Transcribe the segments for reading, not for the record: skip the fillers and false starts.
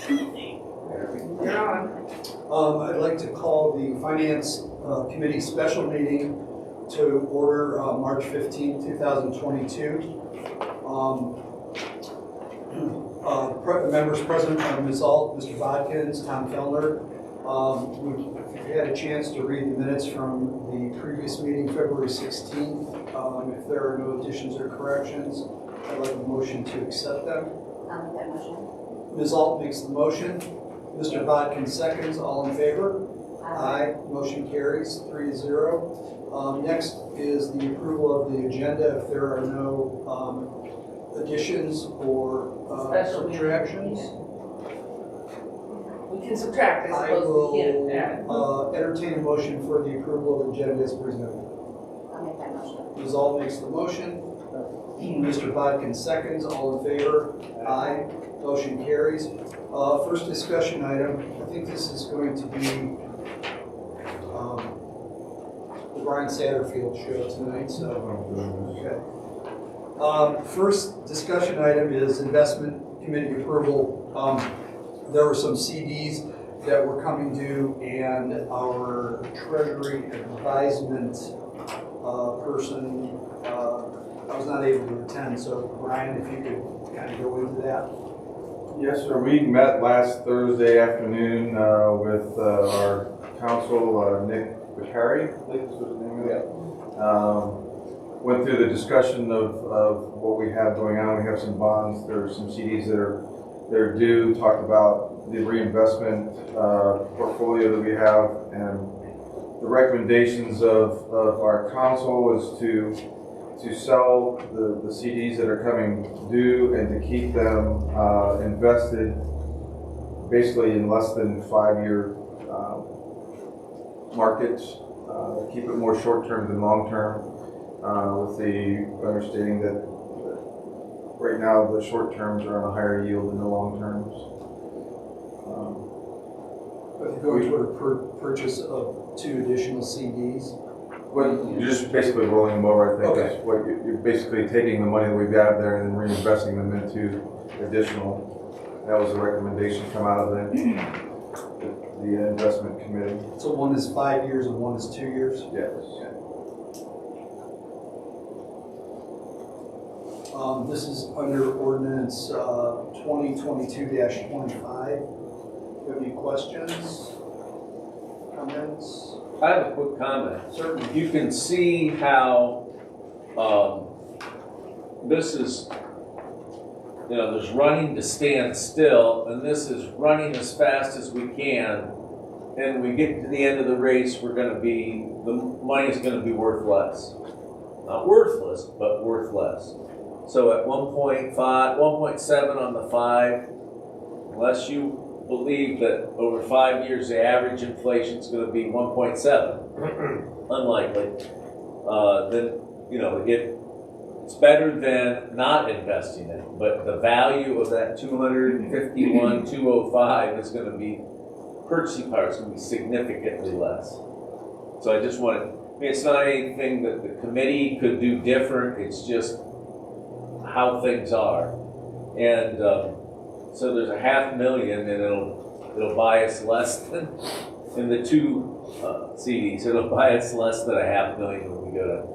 I'd like to call the Finance Committee special meeting to order March 15, 2022. Members present are Ms. Alt, Mr. Bodkins, Tom Kellner. We've had a chance to read the minutes from the previous meeting, February 16th. If there are no additions or corrections, I'd like a motion to accept them. I'll make that motion. Ms. Alt makes the motion. Mr. Bodkins seconds. All in favor? Aye. Motion carries 3-0. Next is the approval of the agenda. If there are no additions or subtractions, We can subtract, I I suppose we can't add. will entertain a motion for the approval of the agenda as presented. I'll make that motion. Ms. Alt makes the motion. Mr. Bodkins seconds. All in favor? Aye. Motion carries. First discussion item. I think this is going to be the Brian Satterfield show tonight. So, okay. First discussion item is investment committee approval. There were some CDs that were coming due, and our treasury advisement person, I was not able to attend. So, Brian, if you could kind of go into that. Yes, sir. We met last Thursday afternoon with our counsel, Nick Vicari, I think this was his name. Went through the discussion of what we have going on. We have some bonds. There are some CDs that are due. Talked about the reinvestment portfolio that we have, and the recommendations of our counsel is to sell the CDs that are coming due and to keep them invested basically in less than 5-year markets, keep it more short-term than long-term, with the understanding that right now the short-terms are on a higher yield than the long-terms. Going toward a purchase of 2 additional CDs. Well, you're just basically rolling them over, I think. Okay. Is what you're basically taking the money that we've got there and then reinvesting them into additional. That was the recommendation come out of the investment committee. So one is 5 years and one is 2 years. Yes. This is under ordinance 2022-25. Have any questions, comments? I have a quick comment. Certainly. You can see how this is, there's running to stand still, and this is running as fast as we can. And when we get to the end of the race, the money's going to be worth less. Not worthless, but worth less. So at 1.5, 1.7 on the 5, unless you believe that over 5 years the average inflation is going to be 1.7, unlikely, then it's better than not investing it. But the value of that 251, 205 is going to be, purchasing power is going to be significantly less. So I just it's not anything that the committee could do different. It's just how things are, and so there's $500,000, and it'll buy us less than in the 2 CDs. It'll buy us less than $500,000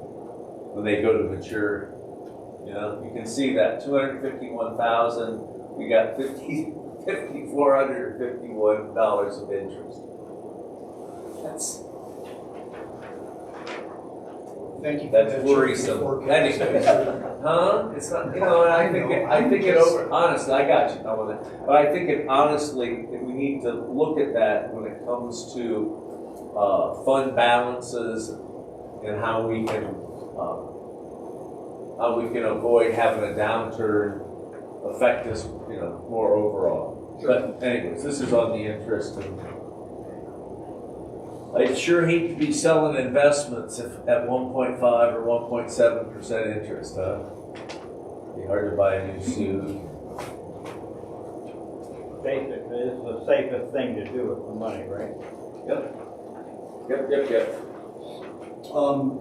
when they go to mature. You can see that 251,000. We got $5,451 of interest. Thank you. That's worrisome. Anyways, huh? It's not. I think it over. Honestly, I got you. But I think it honestly, we need to look at that when it comes to fund balances and how we can avoid having a downturn affect us, more overall. But anyways, this is on the interest. I sure hate to be selling investments at 1.5 or 1.7% interest, huh? It'd be hard to buy a new suit. Basically, it's the safest thing to do with the money, right? Yep.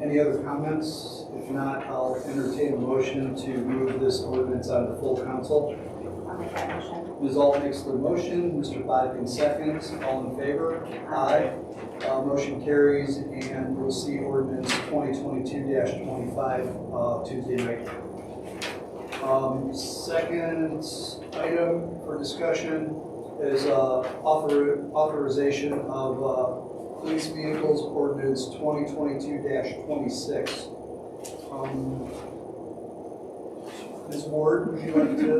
Any other comments? If not, I'll entertain a motion to move this ordinance on to full council. I'll make that motion. Ms. Alt makes the motion, Mr. Bodkin seconds, all in favor? Aye. Motion carries, and we'll see ordinance 2022-25 Tuesday night. Second item for discussion is authorization of police vehicles ordinance 2022-26. Ms. Ward, would you like to?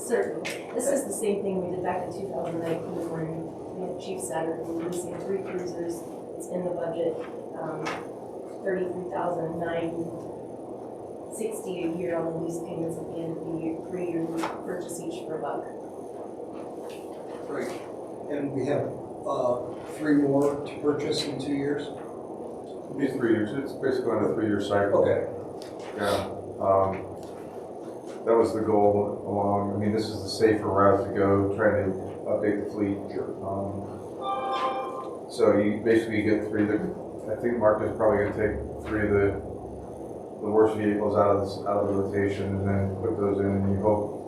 Certainly. This is the same thing we did back in 2019 when we had Chief Saturday releasing 3 cruisers. It's in the budget, $33,960 a year on the lease payments at the end of the year, 3 years, we purchase each for $1. Great. And we have 3 more to purchase in 2 years? It'll be 3 years, it's basically on a 3-year cycle. Okay. Yeah, that was the goal along, I mean, this is the safer route to go, trying to update the fleet. So you basically get 3 that, I think Mark is probably gonna take 3 of the worst vehicles out of the rotation and then put those in, and you hope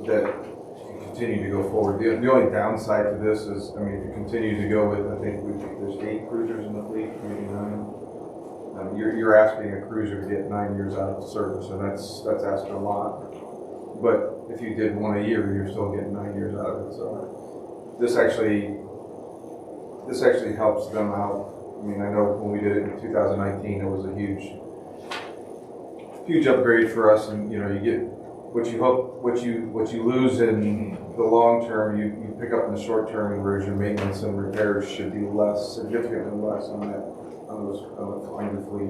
that you continue to go forward. The only downside to this is, I mean, if you continue to go with, I think there's 8 cruisers in the fleet, maybe 9. You're asking a cruiser to get 9 years out of service, and that's asking a lot. But if you did 1 a year, you're still getting 9 years out of it. So this actually helps them out. I mean, I know when we did it in 2019, it was a huge upgrade for us, and you know, you get what you hope, what you lose in the long term, you pick up in the short term, and whereas your maintenance and repairs should be less, significantly less on that. On the fleet.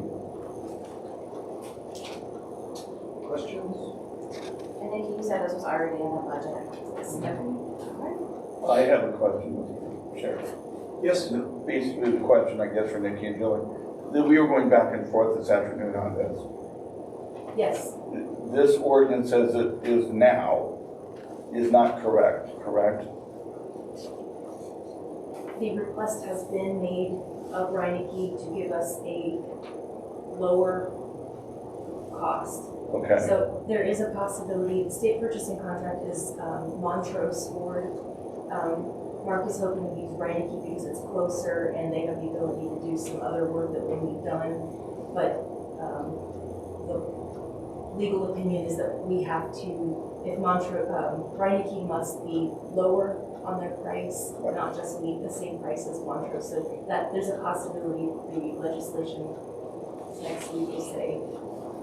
Questions? I think you said this was already in the budget. I have a question, Mr. Sheriff. Yes. Basically, the question, I guess, for Nikki and Julie. We were going back and forth this afternoon on this. Yes, This ordinance as it is now is not correct? the request has been made of Reineke to give us a lower cost. Okay, So there is a possibility, the state purchasing contract is Montrose Ford. Mark is hoping to use Reineke because it's closer and they have the ability to do some other work that will be done. But the legal opinion is that we have to, if Reineke must be lower on their price, not just meet the same price as Montrose. So that there's a possibility the legislation next week will say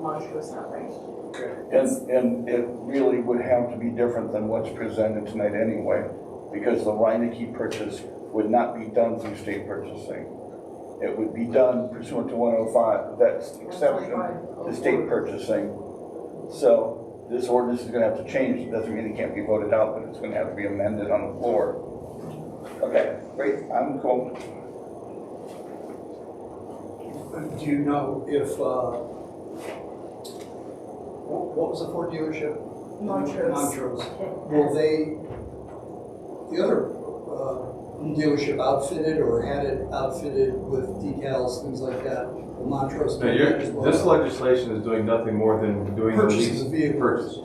Montrose, not Reineke. and it really would have to be different than what's presented tonight anyway, because the Reineke purchase would not be done through state purchasing. It would be done pursuant to 105, that's the exception to state purchasing. So this ordinance is gonna have to change. It doesn't mean it can't be voted out, but it's gonna have to be amended on the floor. Okay, great, I'm cool. Do you know if, what was the Ford dealership? Montrose. Montrose. Will they, the other dealership outfitted or had it outfitted with decals, things like that? Will Montrose do that as well? This legislation is doing nothing more than doing the Purchases lease of vehicles. purchase.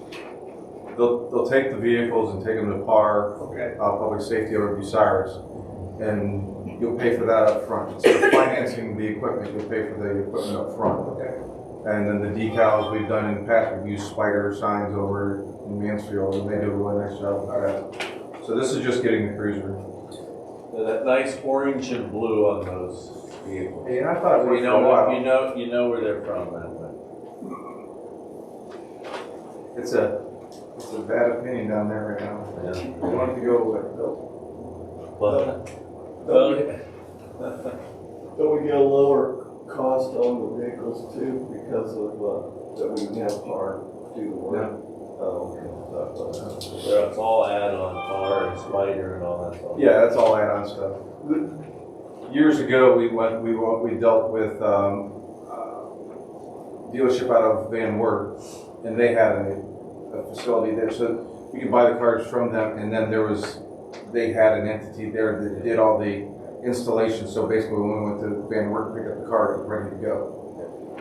They'll take the vehicles and take them to PAR, Okay. Public Safety over Bucyrus, and you'll pay for that up front. Instead of financing the equipment, you'll pay for the equipment up front. Okay. And then the decals we've done in the past, we've used Spider signs over in Mansfield, and they do a really nice job with that. So this is just getting the cruiser. That nice orange and blue on those vehicles. And I thought You know what, you know where they're from that way. it's a bad opinion down there right now. Yeah. I want it to go away. But, Don't we get a lower cost on the vehicles too because of, that we can have PAR do the work? Oh, yeah, it's all add-on, car and spider and all that stuff. Yeah, that's all add-on stuff. Years ago, we dealt with dealership out of Van Wert, and they had a facility there, so we could buy the cars from them, and then they had an entity there that did all the installation. So basically, when we went to Van Wert to pick up the car, it was ready to go.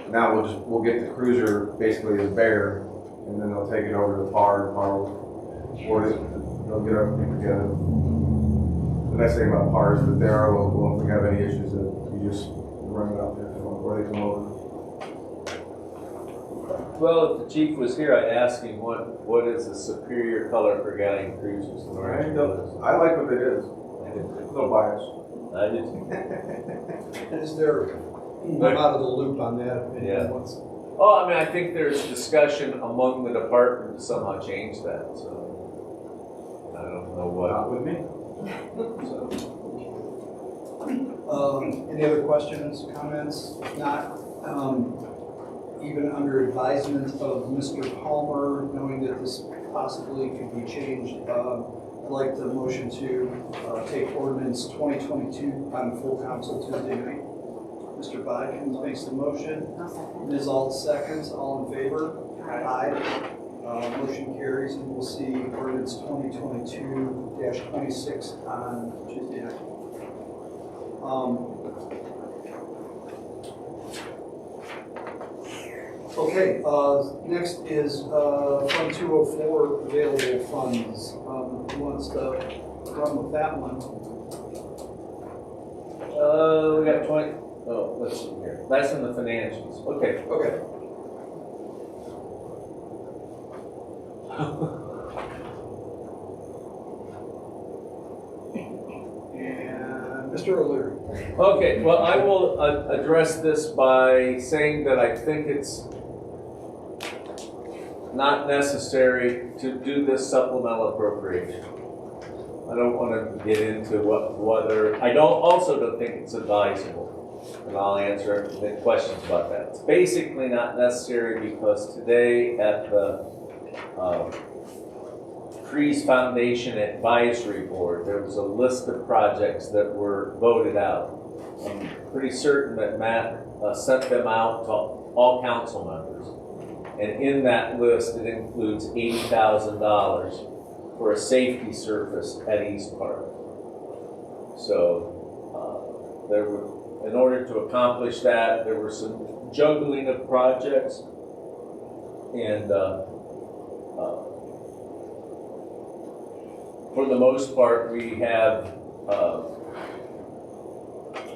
Now we'll get the cruiser basically as bare, and then they'll take it over to PAR, and PAR they'll get everything together. The nice thing about PAR is that they are local, if we have any issues, that you just run it out there, or they come over. Well, if the chief was here, I'd ask him what is the superior color for guiding cruisers? I like what it is, no bias. I did. Is there, I'm out of the loop on that opinion. Yeah. What's- Oh, I mean, I think there's discussion among the department to somehow change that, so. I don't know what. Not with me. So. Any other questions, comments? If not, even under advisement of Mr. Palmer, knowing that this possibly could be changed, I'd like the motion to take ordinance 2022 on full council Tuesday night. Mr. Bodkins makes the motion. I'll second. Ms. Alt seconds. All in favor? Aye. Motion carries, and we'll see ordinance 2022-26 on Tuesday night. Okay, next is Fund 204, available funds. Who wants to run with that one? We got 20, oh, let's see here. That's in the financials. Okay. Okay. And Mr. O'Leary. Okay, well, I will address this by saying that I think it's not necessary to do this supplemental appropriation. I don't want to get into whether, also don't think it's advisable. And I'll answer the questions about that. It's basically not necessary because today at the Freeze Foundation Advisory Board, there was a list of projects that were voted out. I'm pretty certain that Matt sent them out to all council members. And in that list, it includes $80,000 for a safety surface at East Park. So there were, in order to accomplish that, there were some juggling of projects, and for the most part, we have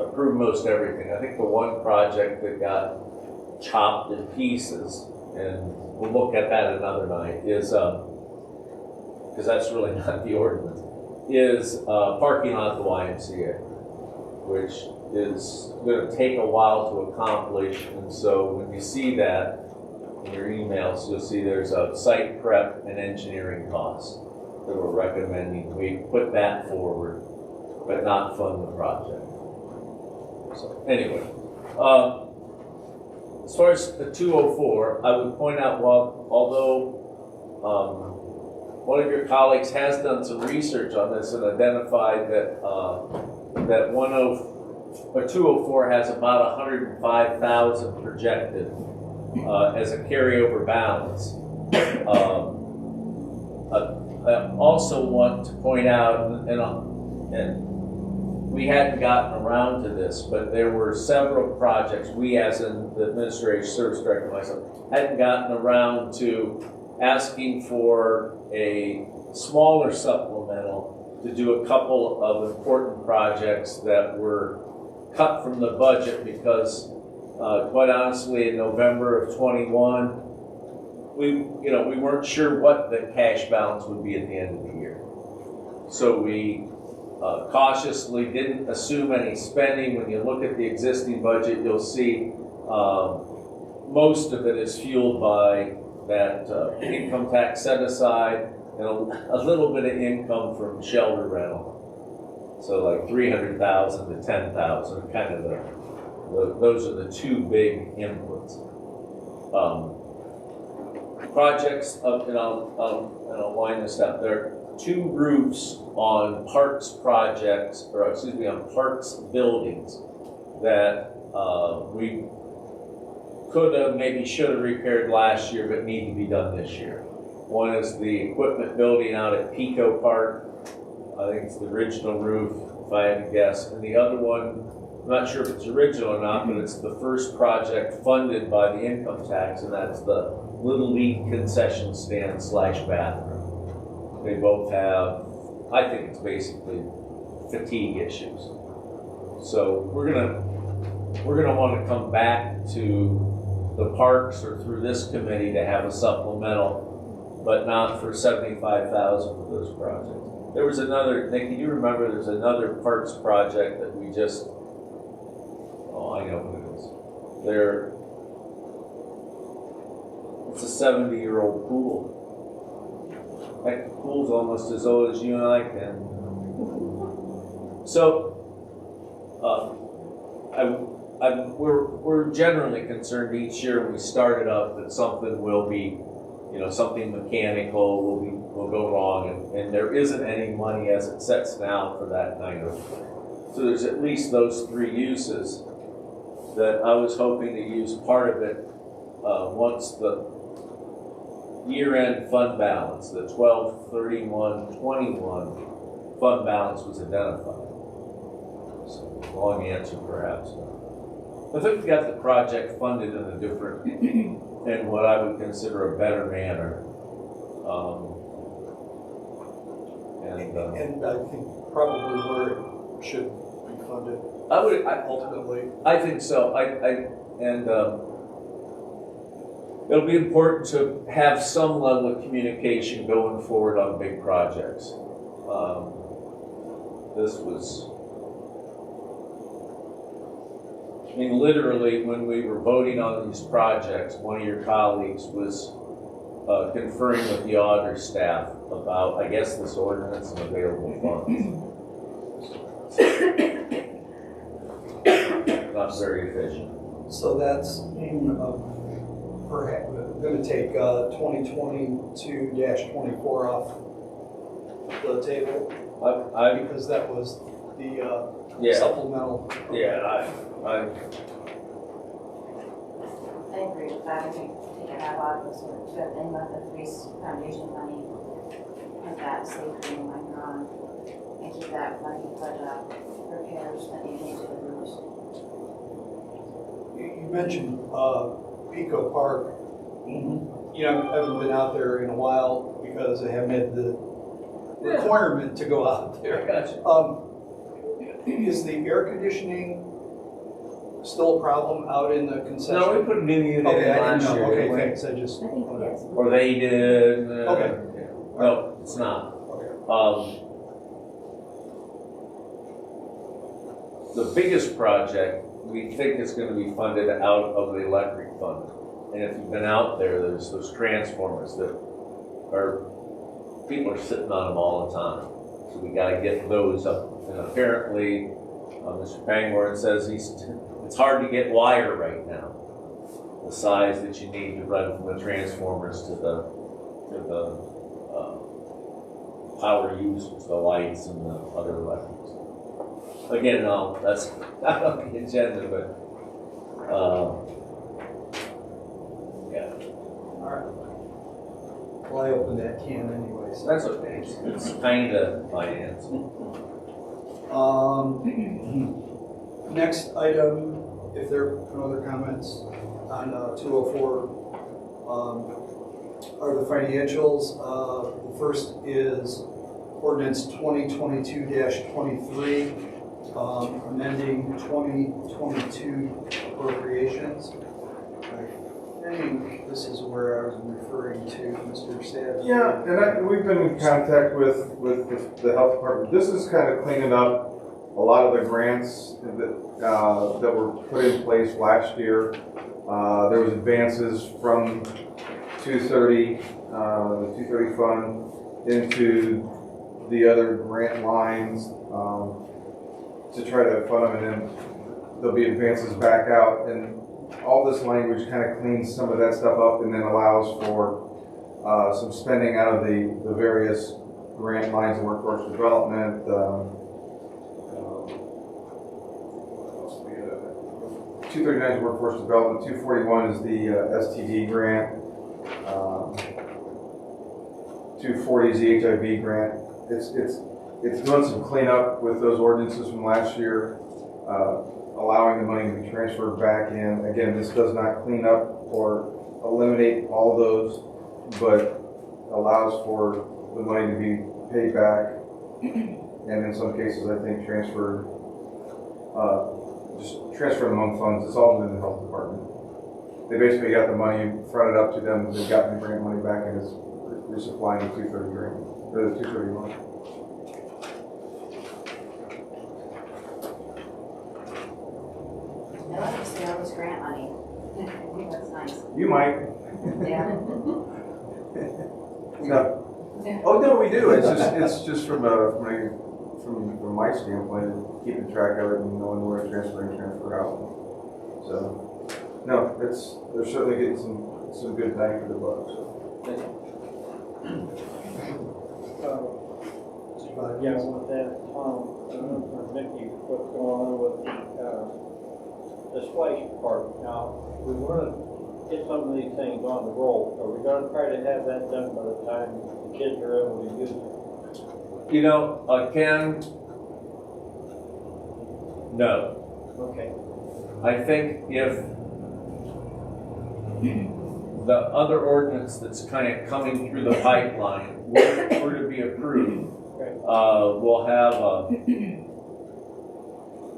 approved most everything. I think the one project that got chopped in pieces, and we'll look at that another night, is, because that's really not the ordinance, is parking lot at the YMCA, which is going to take a while to accomplish. And so when you see that in your emails, you'll see there's a site prep and engineering costs that we're recommending. We put that forward, but not fund the project. So anyway, as far as the 204, I would point out, although one of your colleagues has done some research on this and identified that that 204 has about 105,000 projected as a carryover balance. I also want to point out, and we hadn't gotten around to this, but there were several projects, we as in the Administrative Service Director and myself, hadn't gotten around to asking for a smaller supplemental to do a couple of important projects that were cut from the budget because, quite honestly, in November of 21, we weren't sure what the cash balance would be at the end of the year. So we cautiously didn't assume any spending. When you look at the existing budget, you'll see most of it is fueled by that income tax set aside and a little bit of income from shelter rental. So like 300,000 to 10,000, kind of those are the two big inputs. Projects up, and I'll line this up. There are two roofs on parks projects, or excuse me, on parks buildings that we could have, maybe should have repaired last year, but need to be done this year. One is the equipment building out at Pico Park. I think it's the original roof, if I had to guess. And the other one I'm not sure if it's original or not, but it's the first project funded by the income tax, and that's the Little League concession stand / bathroom. They both have, I think it's basically fatigue issues. So we're gonna want to come back to the parks or through this committee to have a supplemental, but not for 75,000 for those projects. There was another, Nick, can you remember there's another parks project that we just, oh, I know what it is. It's a 70-year-old pool. That pool's almost as old as you and I can. So, we're generally concerned each year when we start it up that something will be, something mechanical will go wrong, and there isn't any money as it sets now for that kind of. So there's at least those three uses that I was hoping to use part of it once the year-end fund balance, the 12/31/21 fund balance was identified. So, long answer perhaps. I think we got the project funded in a different, in what I would consider a better manner. And I think probably where it should be funded ultimately. I think so. It'll be important to have some level of communication going forward on big projects. This was, literally when we were voting on these projects, one of your colleagues was conferring with the auditor staff about, I guess, this ordinance and available funds. Not very efficient. So that's perhaps going to take 2022-24 off the table because that was the supplemental. Yeah, I agree with that. I think take it out of this one, and let the police foundation money and that safety in my on and keep that money for the repairs that they need to the roofs. You mentioned Pico Park. I haven't been out there in a while because I haven't had the requirement to go out there. Gotcha. Is the air conditioning still a problem out in the concession? No, we put a new unit Okay, in I didn't last know. year. Okay, thanks. I just. I think, yes. Or they did. Okay. No, it's not. Okay. The biggest project we think is going to be funded out of the electric fund. And if you've been out there, there's those transformers that people are sitting on them all the time. So we got to get those up. And apparently, Mr. Pangborn says it's hard to get wire right now. The size that you need to run from the transformers to the power users, the lights and the other electrics. Again, no, that's not on the agenda, but yeah. All right. Well, I opened that can anyway. So. That's okay. It's kind of finance. Next item, if there are no other comments on 204, are the financials. The first is ordinance 2022-23, amending 2022 appropriations. I think this is where I was referring to Mr. Sad. Yeah, and we've been in contact with the health department. This is kind of cleaning up a lot of the grants that were put in place last year. There was advances from 230, the 230 fund into the other grant lines to try to fund them, and then there'll be advances back out, and all this language kind of cleans some of that stuff up and then allows for some spending out of the various grant lines of workforce development. 239 is workforce development, 241 is the STD grant, 240 is the HIV grant. It's doing some cleanup with those ordinances from last year. A allowing the money to be transferred back in. Again, this does not clean up or eliminate all those, but allows for the money to be paid back. And in some cases, I think transferred, just transferred among funds. It's all within the health department. They basically got the money fronted up to them, they've gotten the grant money back and it's resupplying the 230 grant, or the 231. I love to see all this grant money. I think that's nice. You might. Yeah. No. Oh, no, we do. It's just from my standpoint, keeping track of it and knowing where to transfer and transfer out. So, no, they're certainly getting some good bang for the buck, so. Yeah, with that, or Mickey, what's going on with the splash park now? We want to get some of these things on the roll. Are we going to try to have that done by the time the kids are able to use it? You know, Ken, no. Okay. I think if the other ordinance that's kind of coming through the pipeline were to be approved, we'll have, I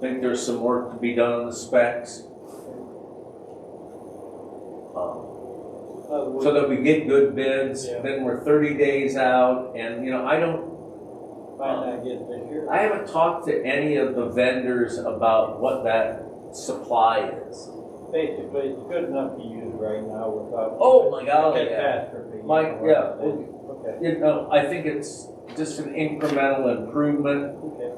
think there's some work to be done on the specs. So that we get good bids, Yeah. then we're 30 days out, and you know, Might not get this year. I haven't talked to any of the vendors about what that supply is. Basically, it's good enough to use right now without. Oh my God, yeah. Catastrophe. Mike, yeah. Okay, You know, I think it's just an incremental improvement. okay.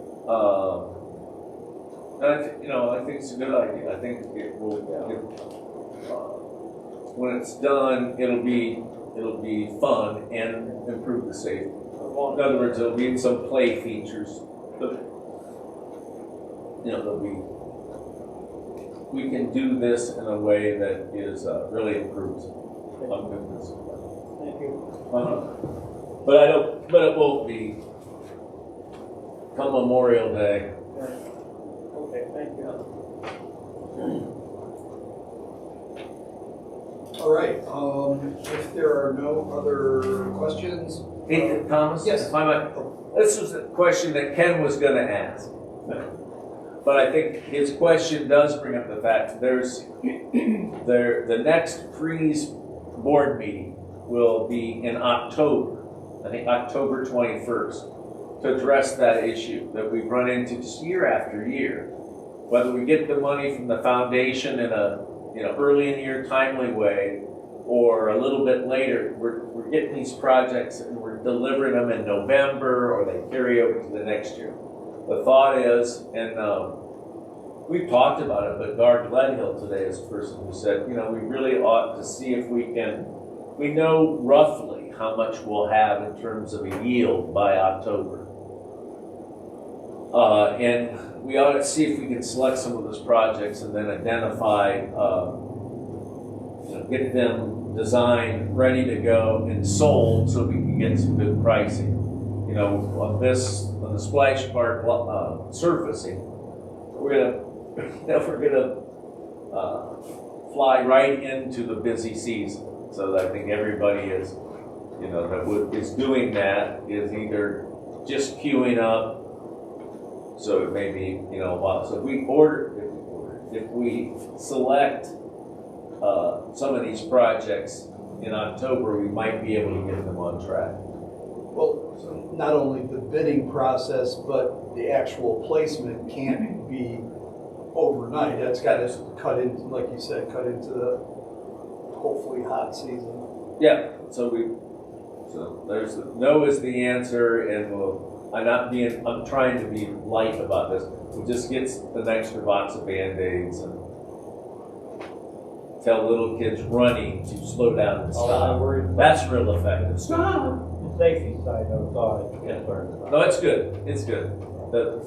And I think, you know, I think it's a good idea. I think it will, when it's done, it'll be fun and improve the safety. In other words, there'll be some play features, but, you know, we can do this in a way that is, really improves on goodness. Thank you. But it won't be come Memorial Day. Okay, thank you. All right, if there are no other questions, Hey, Thomas? Yes. If I might, this was a question that Ken was gonna ask. But I think his question does bring up the fact the next freeze board meeting will be in October, I think October 21st, to address that issue that we've run into just year after year. Whether we get the money from the foundation in a, you know, early in the year timely way, or a little bit later, we're getting these projects and we're delivering them in November, or they carry over to the next year. The thought is, and we've talked about it, but Guard Gledhill today is the person who said, you know, we really ought to see if we know roughly how much we'll have in terms of a yield by October. And we ought to see if we can select some of those projects and then identify, get them designed, ready to go, and sold so we can get some good pricing. You know, on the splash park surfacing, we're gonna fly right into the busy season. So I think everybody is, you know, that is doing that is either just queuing up. So it may be, you know, so if we select some of these projects in October, we might be able to get them on track. well, so not only the bidding process, but the actual placement can't be overnight. That's got to cut into, like you said, cut into the hopefully hot season. Yeah, so there's no is the answer, and I'm trying to be light about this. We'll just get an extra box of Band-Aids and tell little kids running to slow down and All I'm stop. worried about That's real effective. the safety side of all I'm concerned about. No, it's good. It's good. The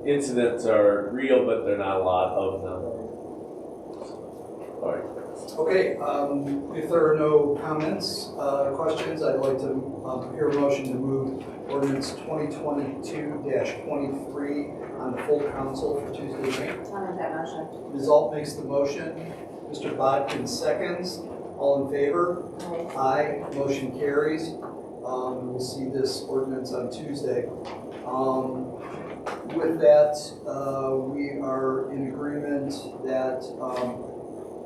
incidents are real, but they're not a lot of them. All right. Okay, if there are no comments, questions, I'd like to hear a motion to move ordinance 2022-23 on the full council for Tuesday night. I'll make that motion. Ms. Alt makes the motion. Mr. Bodkin seconds. All in favor? Aye. Motion carries. We'll see this ordinance on Tuesday. With that, we are in agreement that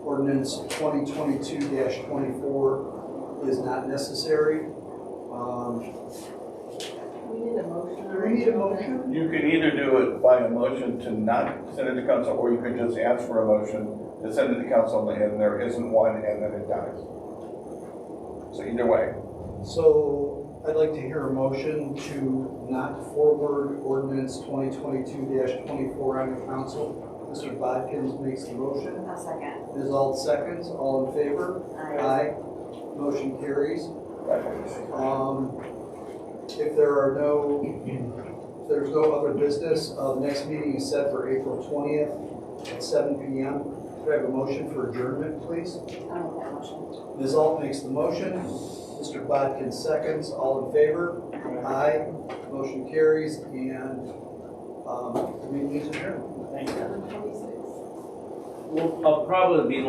ordinance 2022-24 is not necessary. We need a motion. Do we need a motion? You could either do it by a motion to not send it to council, or you could just ask for a motion to send it to council, and there isn't one, and then it dies. So either way. So I'd like to hear a motion to not forward ordinance 2022-24 on the council. Mr. Bodkins makes the motion. I'll second. Ms. Alt seconds. All in favor? Aye. Motion carries. If there's no other business, the next meeting is set for April 20th at 7 p.m. Could I have a motion for adjournment, please? I'll make that motion. Ms. Alt makes the motion. Mr. Bodkin seconds. All in favor? Aye. Motion carries, and the meeting is adjourned. Thank you. 7:26. I'll probably be